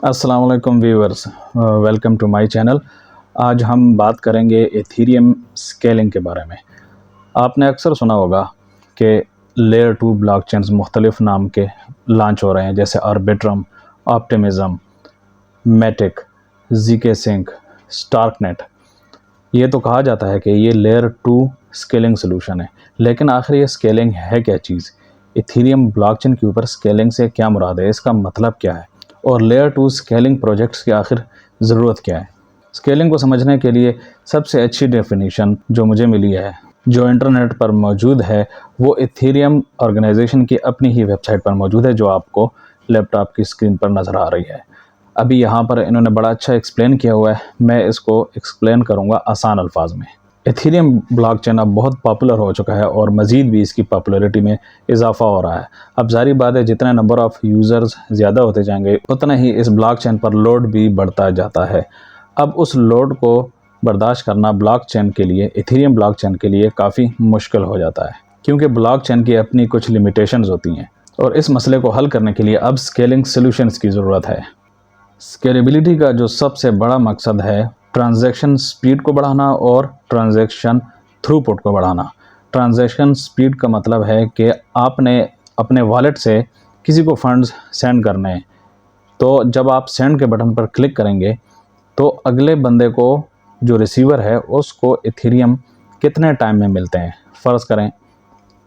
अस्सलाम वालेकुम viewers, welcome to my channel. आज हम बात करेंगे एथीरियम स्केलिंग के बारे में। आपने अक्सर सुना होगा कि लेयर 2 ब्लॉकचेन्स मुख्तलिफ नाम के लॉन्च हो रहे हैं, जैसे Arbitrum, Optimism, Matic, zkSync, Starknet. ये तो कहा जाता है कि ये लेयर 2 स्केलिंग सोल्यूशन है, लेकिन आखिर ये स्केलिंग है क्या चीज़? एथीरियम ब्लॉकचेन के ऊपर स्केलिंग से क्या मुराद है, इसका मतलब क्या है, और लेयर 2 स्केलिंग प्रोजेक्ट्स की आखिर ज़रूरत क्या है? स्केलिंग को समझने के लिए सबसे अच्छी डेफिनेशन जो मुझे मिली है, जो इंटरनेट पर मौजूद है, वो एथीरियम ऑर्गेनाइजेशन की अपनी ही वेबसाइट पर मौजूद है, जो आपको लैपटॉप की स्क्रीन पर नज़र आ रही है। अभी यहाँ पर इन्होंने बड़ा अच्छा एक्सप्लेन किया हुआ है, मैं इसको एक्सप्लेन करूँगा आसान अल्फाज में। एथीरियम ब्लॉकचेन अब बहुत पॉपुलर हो चुका है और मज़ीद भी इसकी पॉपुलैरिटी में इजाफा हो रहा है। अब जारी बात है, जितना नंबर ऑफ़ यूज़र्स ज़्यादा होते जाएंगे, उतना ही इस ब्लॉकचेन पर लोड भी बढ़ता जाता है। अब उस लोड को बर्दाश्त करना ब्लॉकचेन के लिए, एथीरियम ब्लॉकचेन के लिए काफ़ी मुश्किल हो जाता है, क्योंकि ब्लॉकचेन की अपनी कुछ लिमिटेशंस होती हैं, और इस मसले को हल करने के लिए अब स्केलिंग सॉल्यूशंस की ज़रूरत है। स्केलेबिलिटी का जो सबसे बड़ा मकसद है, ट्रांजैक्शन स्पीड को बढ़ाना और ट्रांजैक्शन थ्रूपुट को बढ़ाना। ट्रांजैक्शन स्पीड का मतलब है कि आपने अपने वॉलेट से किसी को फंड्स सेंड करने हैं, तो जब आप सेंड के बटन पर क्लिक करेंगे तो अगले बंदे को, जो रिसीवर है, उसको एथीरियम कितने टाइम में मिलते हैं। फ़र्ज़ करें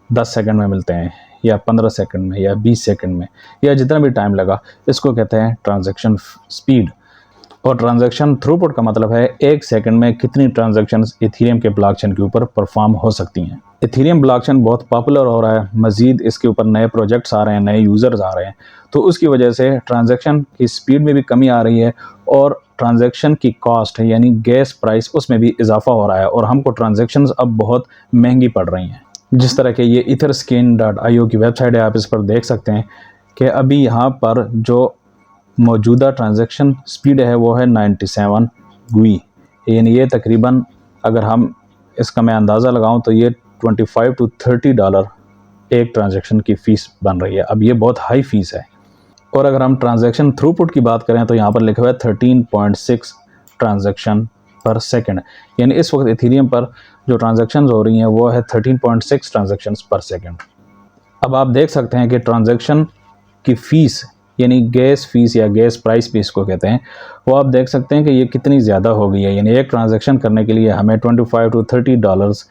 10 सेकंड में मिलते हैं, या 15 सेकंड में, या 20 सेकंड में, या जितना भी टाइम लगा, इसको कहते हैं ट्रांजैक्शन स्पीड। और ट्रांजैक्शन थ्रूपुट का मतलब है 1 सेकंड में कितनी ट्रांजैक्शंस एथीरियम के ब्लॉकचेन के ऊपर परफॉर्म हो सकती हैं। एथीरियम ब्लॉकचेन बहुत पॉपुलर हो रहा है, मज़ीद इसके ऊपर नए प्रोजेक्ट्स आ रहे हैं, नए यूज़र्स आ रहे हैं, तो उसकी वजह से ट्रांजैक्शन की स्पीड में भी कमी आ रही है, और ट्रांजैक्शन की कॉस्ट यानी गैस प्राइस, उसमें भी इजाफा हो रहा है, और हमको ट्रांजैक्शंस अब बहुत महंगी पड़ रही हैं। जिस तरह के ये etherscan.io की वेबसाइट है, आप इस पर देख सकते हैं कि अभी यहाँ पर जो मौजूदा ट्रांजैक्शन स्पीड है वो है 97 गुई, यानी ये तकरीबन, अगर हम इसका मैं अंदाज़ा लगाऊं, तो ये $25 to $30 एक ट्रांजैक्शन की फ़ीस बन रही है। अब ये बहुत हाई फ़ीस है। और अगर हम ट्रांजैक्शन थ्रूपुट की बात करें, तो यहाँ पर लिखा हुआ है 13.6 ट्रांजैक्शन पर सेकंड, यानी इस वक्त एथीरियम पर जो ट्रांजैक्शंस हो रही हैं वो है 13.6 ट्रांजैक्शंस पर सेकंड। अब आप देख सकते हैं कि ट्रांजैक्शन की फ़ीस, यानी गैस फ़ीस या गैस प्राइस भी इसको कहते हैं, वो आप देख सकते हैं कि ये कितनी ज़्यादा हो गई है। यानी एक ट्रांजैक्शन करने के लिए हमें $25 to $30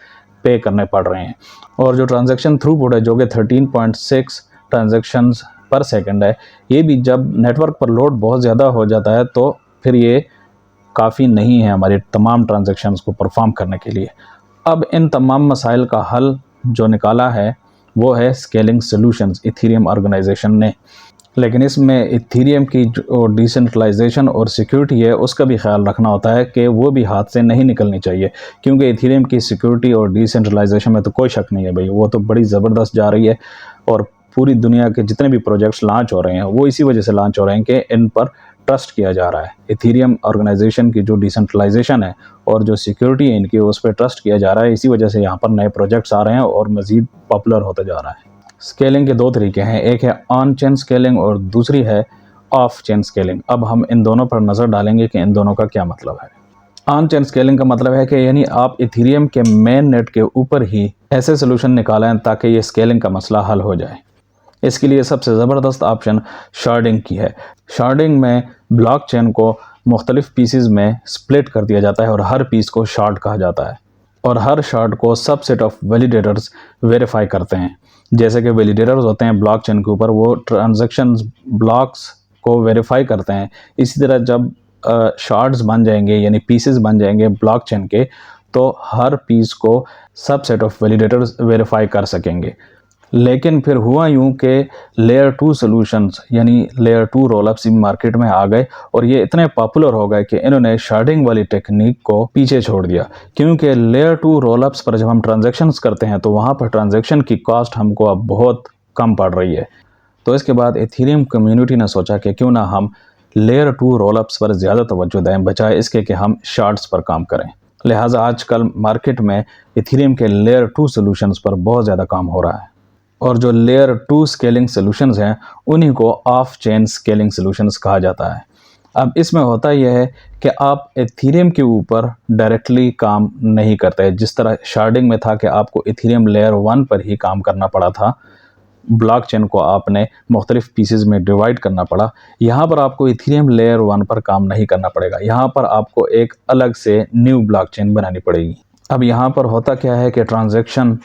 पे करने पड़ रहे हैं। और जो ट्रांजैक्शन थ्रूपुट है, जो कि 13.6 ट्रांजैक्शंस पर सेकंड है, ये भी जब नेटवर्क पर लोड बहुत ज़्यादा हो जाता है, तो फिर ये काफ़ी नहीं है हमारे तमाम ट्रांजैक्शंस को परफॉर्म करने के लिए। अब इन तमाम मसाइल का हल जो निकाला है वो है स्केलिंग सॉल्यूशंस, एथीरियम ऑर्गेनाइजेशन ने। लेकिन इसमें एथीरियम की जो डिसेंट्रलाइजेशन और सिक्योरिटी है, उसका भी ख्याल रखना होता है कि वो भी हाथ से नहीं निकलनी चाहिए, क्योंकि एथीरियम की सिक्योरिटी और डिसेंट्रलाइजेशन में तो कोई शक नहीं है भाई, वो तो बड़ी ज़बरदस्त जा रही है। और पूरी दुनिया के जितने भी प्रोजेक्ट्स लॉन्च हो रहे हैं, वो इसी वजह से लॉन्च हो रहे हैं कि इन पर ट्रस्ट किया जा रहा है। एथीरियम ऑर्गेनाइजेशन की जो डिसेंट्रलाइजेशन है और जो सिक्योरिटी है इनकी, उस पर ट्रस्ट किया जा रहा है। इसी वजह से यहाँ पर नए प्रोजेक्ट्स आ रहे हैं और मज़ीद पॉपुलर होता जा रहा है। स्केलिंग के दो तरीके हैं, एक है ऑन चेन स्केलिंग और दूसरी है ऑफ चेन स्केलिंग। अब हम इन दोनों पर नज़र डालेंगे कि इन दोनों का क्या मतलब है। ऑन चेन स्केलिंग का मतलब है कि यानी आप एथीरियम के मेन नेट के ऊपर ही ऐसे सोल्यूशन निकालें ताकि ये स्केलिंग का मसला हल हो जाए। इसके लिए सबसे ज़बरदस्त ऑप्शन शार्डिंग की है। शार्डिंग में ब्लॉकचेन को मुख्तलिफ पीसेस में स्प्लिट कर दिया जाता है और हर पीस को शार्ड कहा जाता है, और हर शार्ड को सबसेट ऑफ वैलिडेटर्स वेरीफाई करते हैं। जैसे कि वैलिडेटर्स होते हैं ब्लॉकचेन के ऊपर, वो ट्रांजैक्शन ब्लॉक्स को वेरीफाई करते हैं। इसी तरह जब शार्ड्स बन जाएंगे, यानी पीसेस बन जाएंगे ब्लॉकचेन के, तो हर पीस को सबसेट ऑफ वैलिडेटर्स वेरीफाई कर सकेंगे। लेकिन फिर हुआ यूँ कि लेयर 2 सॉल्यूशंस यानी लेयर 2 रोलअप्स मार्केट में आ गए, और ये इतने पॉपुलर हो गए कि इन्होंने शार्डिंग वाली टेक्निक को पीछे छोड़ दिया। क्योंकि लेयर 2 रोलअप्स पर जब हम ट्रांजैक्शंस करते हैं, तो वहाँ पर ट्रांजैक्शन की कॉस्ट हमको अब बहुत कम पड़ रही है। तो इसके बाद एथीरियम कम्युनिटी ने सोचा कि क्यों ना हम लेयर 2 रोलअप्स पर ज़्यादा तवज्जो दें, बजाय इसके कि हम शार्ड्स पर काम करें। लिहाजा आजकल मार्केट में एथीरियम के लेयर 2 सॉल्यूशंस पर बहुत ज़्यादा काम हो रहा है, और जो लेयर 2 स्केलिंग सॉल्यूशंस हैं उन्हीं को ऑफ चेन स्केलिंग सॉल्यूशंस कहा जाता है। अब इसमें होता यह है कि आप एथीरियम के ऊपर डायरेक्टली काम नहीं करते। जिस तरह शार्डिंग में था कि आपको एथीरियम लेयर 1 पर ही काम करना पड़ा था, ब्लॉकचेन को आपने मुख्तलिफ पीसेस में डिवाइड करना पड़ा, यहाँ पर आपको एथीरियम लेयर 1 पर काम नहीं करना पड़ेगा। यहाँ पर आपको एक अलग से न्यू ब्लॉकचेन बनानी पड़ेगी। अब यहाँ पर होता क्या है कि ट्रांजैक्शन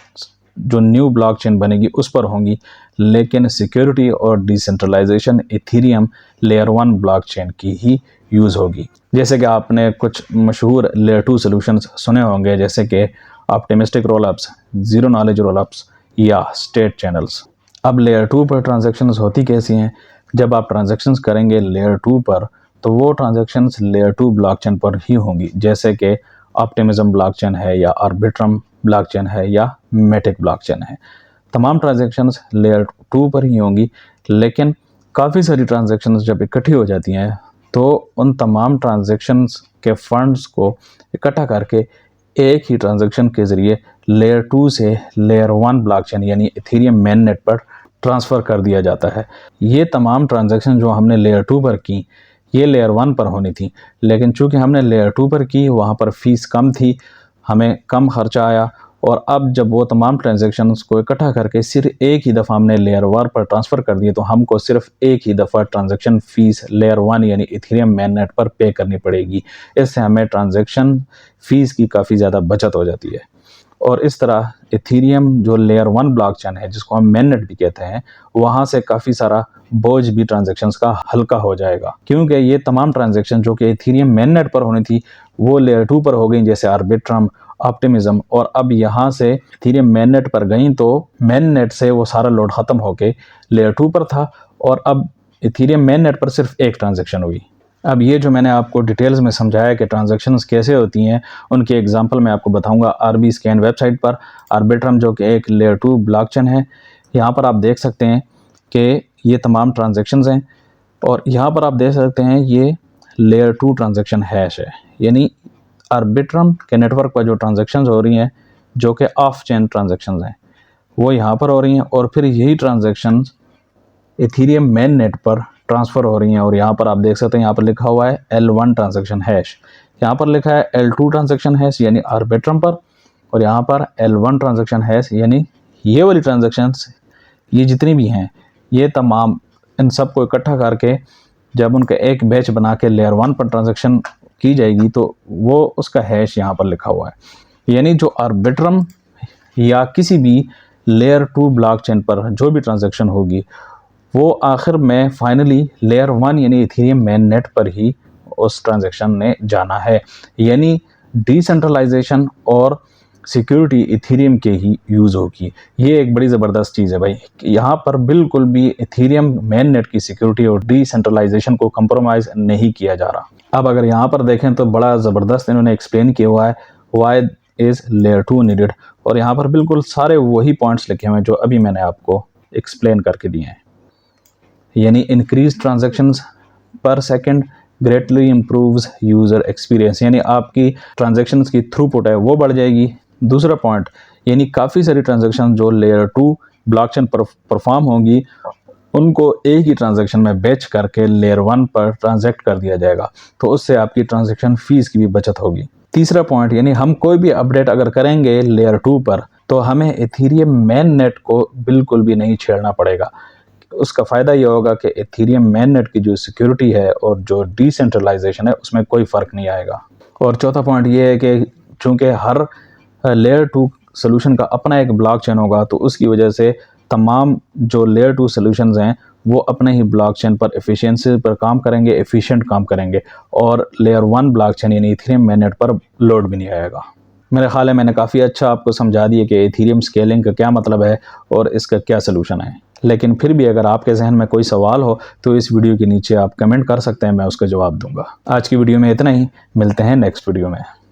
जो न्यू ब्लॉकचेन बनेगी उस पर होंगी, लेकिन सिक्योरिटी और डिसेंट्रलाइजेशन एथीरियम लेयर 1 ब्लॉकचेन की ही यूज़ होगी। जैसे कि आपने कुछ मशहूर लेयर 2 सॉल्यूशंस सुने होंगे, जैसे कि optimistic rollups, zero knowledge rollups या स्टेट चैनल्स। अब लेयर 2 पर ट्रांजैक्शंस होती कैसी हैं? जब आप ट्रांजैक्शंस करेंगे लेयर 2 पर, तो वो ट्रांजैक्शंस लेयर 2 ब्लॉकचेन पर ही होंगी, जैसे कि ऑप्टिमिज्म ब्लॉकचेन है या आर्बिट्रम ब्लॉकचेन है या मेटिक ब्लॉकचेन है। तमाम ट्रांजैक्शंस लेयर 2 पर ही होंगी, लेकिन काफ़ी सारी ट्रांजैक्शंस जब इकट्ठी हो जाती हैं तो उन तमाम ट्रांजैक्शंस के फंड्स को इकट्ठा करके एक ही ट्रांजैक्शन के ज़रिए लेयर 2 से लेयर 1 ब्लॉकचेन यानी एथीरियम मेननेट पर ट्रांसफ़र कर दिया जाता है। ये तमाम ट्रांजैक्शन जो हमने लेयर 2 पर की, ये लेयर 1 पर होनी थी, लेकिन चूंकि हमने लेयर 2 पर की, वहाँ पर फ़ीस कम थी, हमें कम खर्चा आया, और अब जब वो तमाम ट्रांजैक्शंस को इकट्ठा करके सिर्फ एक ही दफ़ा हमने लेयर 1 पर ट्रांसफ़र कर दिए, तो हमको सिर्फ एक ही दफ़ा ट्रांजैक्शन फ़ीस लेयर 1 यानी एथीरियम मेननेट पर पे करनी पड़ेगी। इससे हमें ट्रांजैक्शन फ़ीस की काफ़ी ज़्यादा बचत हो जाती है। और इस तरह एथीरियम जो लेयर 1 ब्लॉकचेन है, जिसको हम मेननेट भी कहते हैं, वहाँ से काफ़ी सारा बोझ भी ट्रांजैक्शंस का हल्का हो जाएगा, क्योंकि ये तमाम ट्रांजैक्शन जो कि एथीरियम मेननेट पर होनी थी वो लेयर 2 पर हो गई, जैसे आर्बिट्रम, ऑप्टिमिज्म, और अब यहाँ से एथीरियम मेननेट पर गई तो मेननेट से वो सारा लोड ख़त्म होके लेयर 2 पर था, और अब एथीरियम मेननेट पर सिर्फ एक ट्रांजैक्शन हुई। अब ये जो मैंने आपको डिटेल्स में समझाया कि ट्रांजैक्शंस कैसे होती हैं, उनके एग्जांपल मैं आपको बताऊंगा RBScan वेबसाइट पर। आर्बिट्रम जो कि एक लेयर 2 ब्लॉकचेन है, यहाँ पर आप देख सकते हैं कि ये तमाम ट्रांजैक्शंस हैं, और यहाँ पर आप देख सकते हैं ये लेयर 2 ट्रांजैक्शन हैश है, यानी आर्बिट्रम के नेटवर्क पर जो ट्रांजैक्शंस हो रही हैं, जो कि ऑफ चेन ट्रांजैक्शंस हैं, वो यहाँ पर हो रही हैं, और फिर यही ट्रांजैक्शंस एथीरियम मेन नेट पर ट्रांसफ़र हो रही हैं। और यहाँ पर आप देख सकते हैं, यहाँ पर लिखा हुआ है L1 ट्रांजैक्शन हैश, यहाँ पर लिखा है L2 ट्रांजैक्शन हैश यानी आर्बिट्रम पर, और यहाँ पर L1 ट्रांजैक्शन हैश यानी ये वाली ट्रांजैक्शंस, ये जितनी भी हैं, ये तमाम इन सब को इकट्ठा करके जब उनका एक बैच बना के लेयर 1 पर ट्रांजैक्शन की जाएगी तो वो उसका हैश यहाँ पर लिखा हुआ है। यानी जो आर्बिट्रम या किसी भी लेयर 2 ब्लॉकचेन पर जो भी ट्रांजैक्शन होगी, वो आखिर में फाइनली लेयर 1 यानी एथीरियम मेन नेट पर ही उस ट्रांजैक्शन ने जाना है। यानी डिसेंट्रलाइजेशन और सिक्योरिटी एथीरियम के ही यूज़ होगी। ये एक बड़ी ज़बरदस्त चीज़ है भाई, यहाँ पर बिल्कुल भी एथीरियम मेन नेट की सिक्योरिटी और डिसेंट्रलाइजेशन को कंप्रोमाइज़ नहीं किया जा रहा। अब अगर यहाँ पर देखें तो बड़ा ज़बरदस्त इन्होंने एक्सप्लेन किया हुआ है वाई इज़ लेयर 2 नीडेड, और यहाँ पर बिल्कुल सारे वही पॉइंट्स लिखे हुए हैं जो अभी मैंने आपको एक्सप्लेन करके दिए हैं। यानी इंक्रीज ट्रांजैक्शंस पर second greatly improves user experience, यानी आपकी ट्रांजैक्शंस की थ्रूपुट है वो बढ़ जाएगी। दूसरा पॉइंट, यानी काफ़ी सारी ट्रांजैक्शन जो लेयर 2 ब्लॉकचेन पर परफॉर्म होंगी, उनको एक ही ट्रांजैक्शन में बैच करके लेयर 1 पर ट्रांजैक्ट कर दिया जाएगा, तो उससे आपकी ट्रांजैक्शन फ़ीस की भी बचत होगी। तीसरा पॉइंट, यानी हम कोई भी अपडेट अगर करेंगे लेयर 2 पर, तो हमें एथीरियम मेन नेट को बिल्कुल भी नहीं छेड़ना पड़ेगा। उसका फ़ायदा ये होगा कि एथीरियम मेन नेट की जो सिक्योरिटी है और जो डिसेंट्रलाइजेशन है उसमें कोई फ़र्क नहीं आएगा। और चौथा पॉइंट ये है कि चूँकि हर लेयर 2 सोल्यूशन का अपना एक ब्लॉकचेन होगा, तो उसकी वजह से तमाम जो लेयर 2 सोल्यूशंस हैं वो अपने ही ब्लॉकचेन पर एफिशिएंसी पर काम करेंगे, एफिशिएंट काम करेंगे, और लेयर 1 ब्लॉकचेन यानी एथीरियम मेन नेट पर लोड भी नहीं आएगा। मेरे ख्याल है मैंने काफ़ी अच्छा आपको समझा दिया कि एथीरियम स्केलिंग का क्या मतलब है और इसका क्या सलूशन है। लेकिन फिर भी अगर आपके जहन में कोई सवाल हो तो इस वीडियो के नीचे आप कमेंट कर सकते हैं, मैं उसका जवाब दूंगा। आज की वीडियो में इतना ही, मिलते हैं नेक्स्ट वीडियो में।